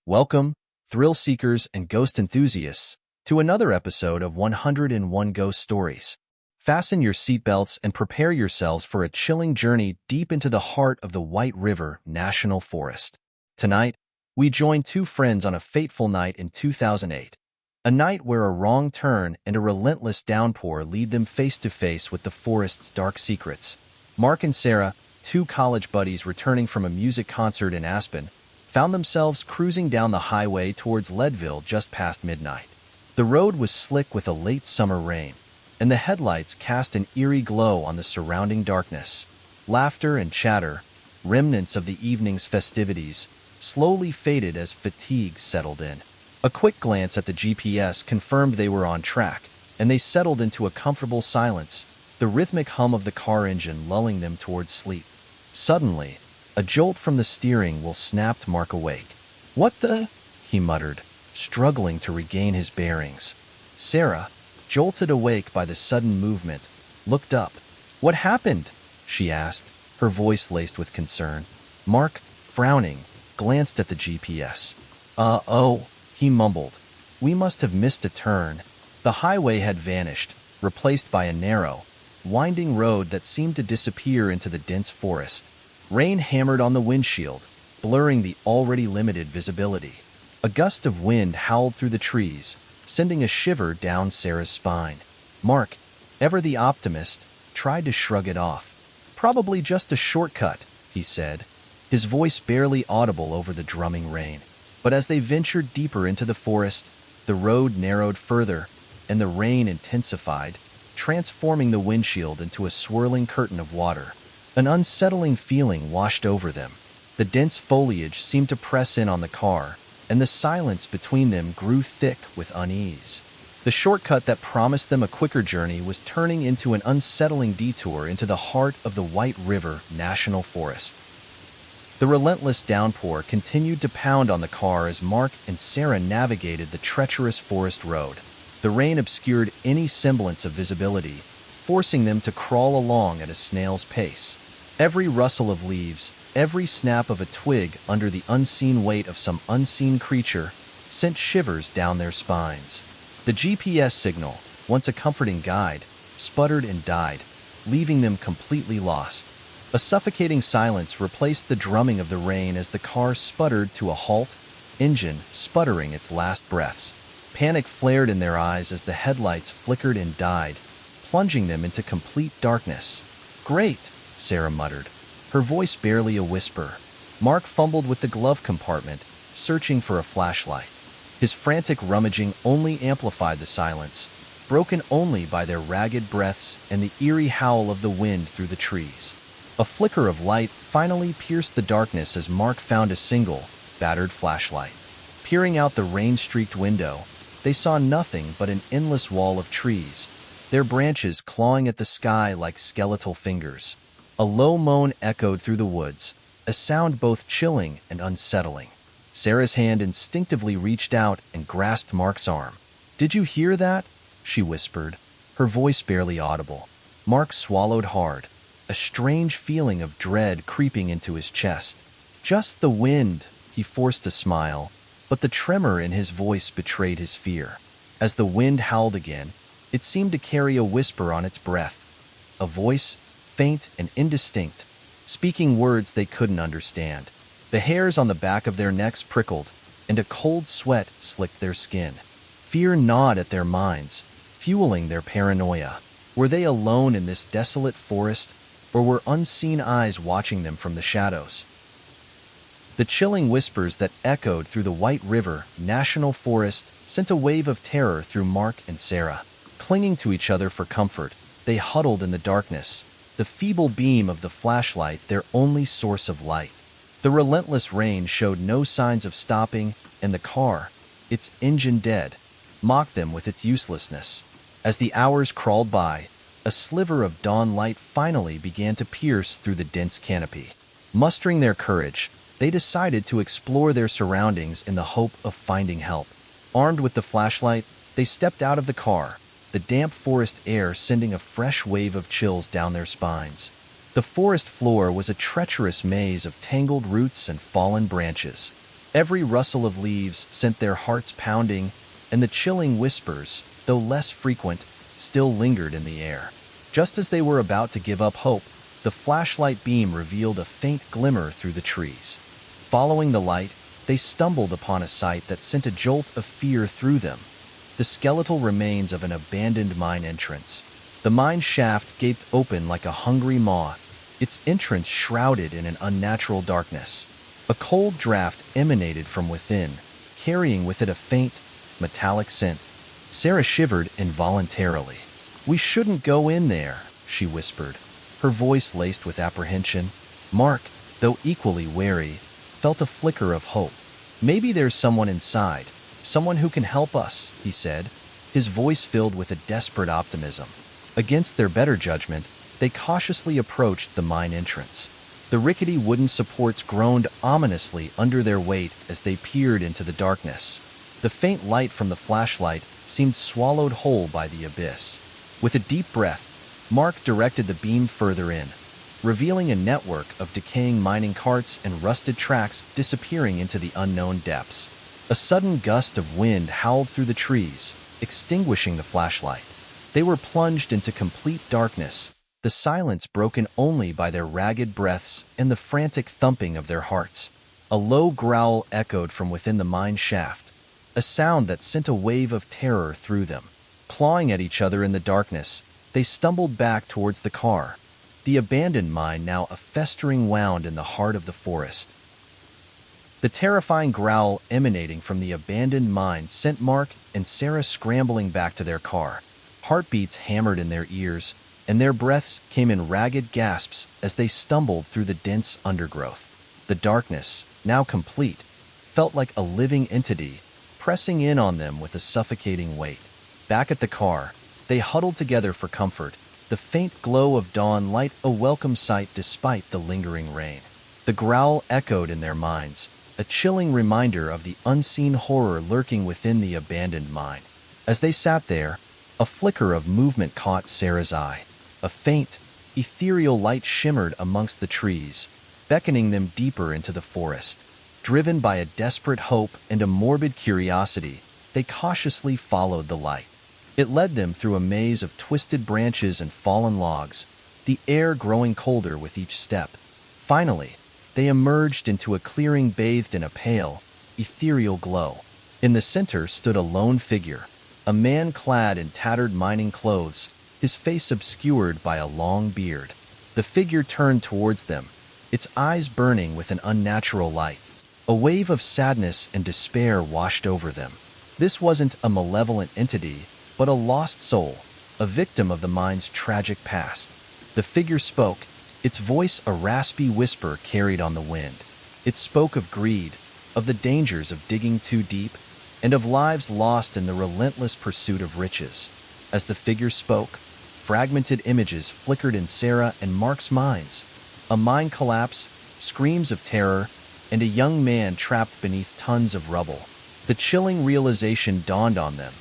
Welcome, thrill seekers and ghost enthusiasts, to another episode of 101 Ghost Stories. Fasten your seatbelts and prepare yourselves for a chilling journey deep into the heart of the White River National Forest. Tonight, we join two friends on a fateful night in 2008. A night where a wrong turn and a relentless downpour lead them face to face with the forest's dark secrets. Mark and Sarah, two college buddies returning from a music concert in Aspen, found themselves cruising down the highway towards Leadville just past midnight. The road was slick with a late summer rain, and the headlights cast an eerie glow on the surrounding darkness. Laughter and chatter, remnants of the evening's festivities, slowly faded as fatigue settled in. A quick glance at the GPS confirmed they were on track, and they settled into a comfortable silence, the rhythmic hum of the car engine lulling them towards sleep. Suddenly, a jolt from the steering wheel snapped Mark awake. "What the?" he muttered, struggling to regain his bearings. Sarah, jolted awake by the sudden movement, looked up. "What happened?" she asked, her voice laced with concern. Mark, frowning, glanced at the GPS. Oh, he mumbled. "We must have missed a turn." The highway had vanished, replaced by a narrow, winding road that seemed to disappear into the dense forest. Rain hammered on the windshield, blurring the already limited visibility. A gust of wind howled through the trees, sending a shiver down Sarah's spine. Mark, ever the optimist, tried to shrug it off. "Probably just a shortcut," he said, his voice barely audible over the drumming rain. But as they ventured deeper into the forest, the road narrowed further, and the rain intensified, transforming the windshield into a swirling curtain of water. An unsettling feeling washed over them. The dense foliage seemed to press in on the car, and the silence between them grew thick with unease. The shortcut that promised them a quicker journey was turning into an unsettling detour into the heart of the White River National Forest. The relentless downpour continued to pound on the car as Mark and Sarah navigated the treacherous forest road. The rain obscured any semblance of visibility, forcing them to crawl along at a snail's pace. Every rustle of leaves, every snap of a twig under the unseen weight of some unseen creature, sent shivers down their spines. The GPS signal, once a comforting guide, sputtered and died, leaving them completely lost. A suffocating silence replaced the drumming of the rain as the car sputtered to a halt, engine sputtering its last breaths. Panic flared in their eyes as the headlights flickered and died, plunging them into complete darkness. "Great," Sarah muttered, her voice barely a whisper. Mark fumbled with the glove compartment, searching for a flashlight. His frantic rummaging only amplified the silence, broken only by their ragged breaths and the eerie howl of the wind through the trees. A flicker of light finally pierced the darkness as Mark found a single, battered flashlight. Peering out the rain-streaked window, they saw nothing but an endless wall of trees, their branches clawing at the sky like skeletal fingers. A low moan echoed through the woods, a sound both chilling and unsettling. Sarah's hand instinctively reached out and grasped Mark's arm. "Did you hear that?" she whispered, her voice barely audible. Mark swallowed hard, a strange feeling of dread creeping into his chest. "Just the wind," he forced a smile, but the tremor in his voice betrayed his fear. As the wind howled again, it seemed to carry a whisper on its breath, a voice, faint and indistinct, speaking words they couldn't understand. The hairs on the back of their necks prickled, and a cold sweat slicked their skin. Fear gnawed at their minds, fueling their paranoia. Were they alone in this desolate forest, or were unseen eyes watching them from the shadows? The chilling whispers that echoed through the White River National Forest sent a wave of terror through Mark and Sarah. Clinging to each other for comfort, they huddled in the darkness, the feeble beam of the flashlight their only source of light. The relentless rain showed no signs of stopping, and the car, its engine dead, mocked them with its uselessness. As the hours crawled by, a sliver of dawn light finally began to pierce through the dense canopy. Mustering their courage, they decided to explore their surroundings in the hope of finding help. Armed with the flashlight, they stepped out of the car, the damp forest air sending a fresh wave of chills down their spines. The forest floor was a treacherous maze of tangled roots and fallen branches. Every rustle of leaves sent their hearts pounding, and the chilling whispers, though less frequent, still lingered in the air. Just as they were about to give up hope, the flashlight beam revealed a faint glimmer through the trees. Following the light, they stumbled upon a sight that sent a jolt of fear through them: the skeletal remains of an abandoned mine entrance. The mine shaft gaped open like a hungry maw, its entrance shrouded in an unnatural darkness. A cold draft emanated from within, carrying with it a faint, metallic scent. Sarah shivered involuntarily. "We shouldn't go in there," she whispered, her voice laced with apprehension. Mark, though equally wary, felt a flicker of hope. "Maybe there's someone inside, someone who can help us," he said, his voice filled with a desperate optimism. Against their better judgment, they cautiously approached the mine entrance. The rickety wooden supports groaned ominously under their weight as they peered into the darkness. The faint light from the flashlight seemed swallowed whole by the abyss. With a deep breath, Mark directed the beam further in, revealing a network of decaying mining carts and rusted tracks disappearing into the unknown depths. A sudden gust of wind howled through the trees, extinguishing the flashlight. They were plunged into complete darkness, the silence broken only by their ragged breaths and the frantic thumping of their hearts. A low growl echoed from within the mine shaft, a sound that sent a wave of terror through them. Clawing at each other in the darkness, they stumbled back towards the car, the abandoned mine now a festering wound in the heart of the forest. The terrifying growl emanating from the abandoned mine sent Mark and Sarah scrambling back to their car. Heartbeats hammered in their ears, and their breaths came in ragged gasps as they stumbled through the dense undergrowth. The darkness, now complete, felt like a living entity, pressing in on them with a suffocating weight. Back at the car, they huddled together for comfort, the faint glow of dawn light a welcome sight despite the lingering rain. The growl echoed in their minds, a chilling reminder of the unseen horror lurking within the abandoned mine. As they sat there, a flicker of movement caught Sarah's eye. A faint, ethereal light shimmered amongst the trees, beckoning them deeper into the forest. Driven by a desperate hope and a morbid curiosity, they cautiously followed the light. It led them through a maze of twisted branches and fallen logs, the air growing colder with each step. Finally, they emerged into a clearing bathed in a pale, ethereal glow. In the center stood a lone figure, a man clad in tattered mining clothes, his face obscured by a long beard. The figure turned towards them, its eyes burning with an unnatural light. A wave of sadness and despair washed over them. This wasn't a malevolent entity, but a lost soul, a victim of the mine's tragic past. The figure spoke, its voice a raspy whisper carried on the wind. It spoke of greed, of the dangers of digging too deep, and of lives lost in the relentless pursuit of riches. As the figure spoke, fragmented images flickered in Sarah and Mark's minds. A mine collapse, screams of terror, and a young man trapped beneath tons of rubble. The chilling realization dawned on them.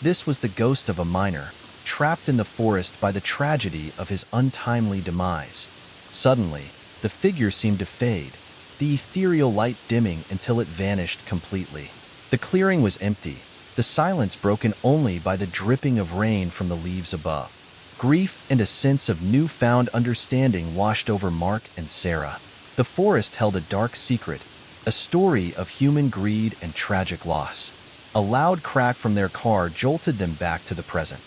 This was the ghost of a miner, trapped in the forest by the tragedy of his untimely demise. Suddenly, the figure seemed to fade, the ethereal light dimming until it vanished completely. The clearing was empty, the silence broken only by the dripping of rain from the leaves above. Grief and a sense of newfound understanding washed over Mark and Sarah. The forest held a dark secret, a story of human greed and tragic loss. A loud crack from their car jolted them back to the present.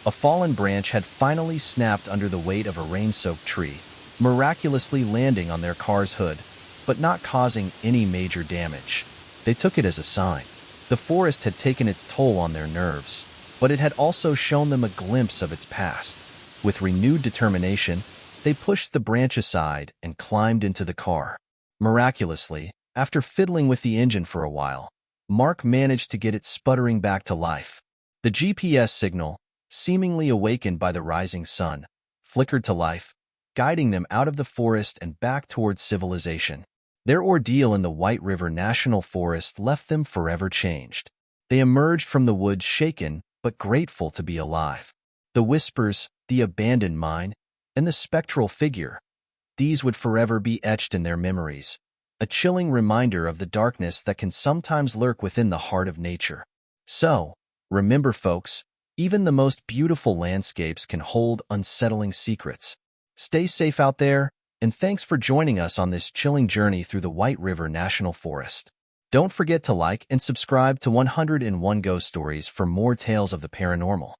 A fallen branch had finally snapped under the weight of a rain-soaked tree, miraculously landing on their car's hood, but not causing any major damage. They took it as a sign. The forest had taken its toll on their nerves, but it had also shown them a glimpse of its past. With renewed determination, they pushed the branch aside and climbed into the car. Miraculously, after fiddling with the engine for a while, Mark managed to get it sputtering back to life. The GPS signal, seemingly awakened by the rising sun, flickered to life, guiding them out of the forest and back towards civilization. Their ordeal in the White River National Forest left them forever changed. They emerged from the woods shaken but grateful to be alive. The whispers, the abandoned mine, and the spectral figure, these would forever be etched in their memories, a chilling reminder of the darkness that can sometimes lurk within the heart of nature. So, remember folks, even the most beautiful landscapes can hold unsettling secrets. Stay safe out there, and thanks for joining us on this chilling journey through the White River National Forest. Don't forget to like and subscribe to 101 Ghost Stories for more tales of the paranormal.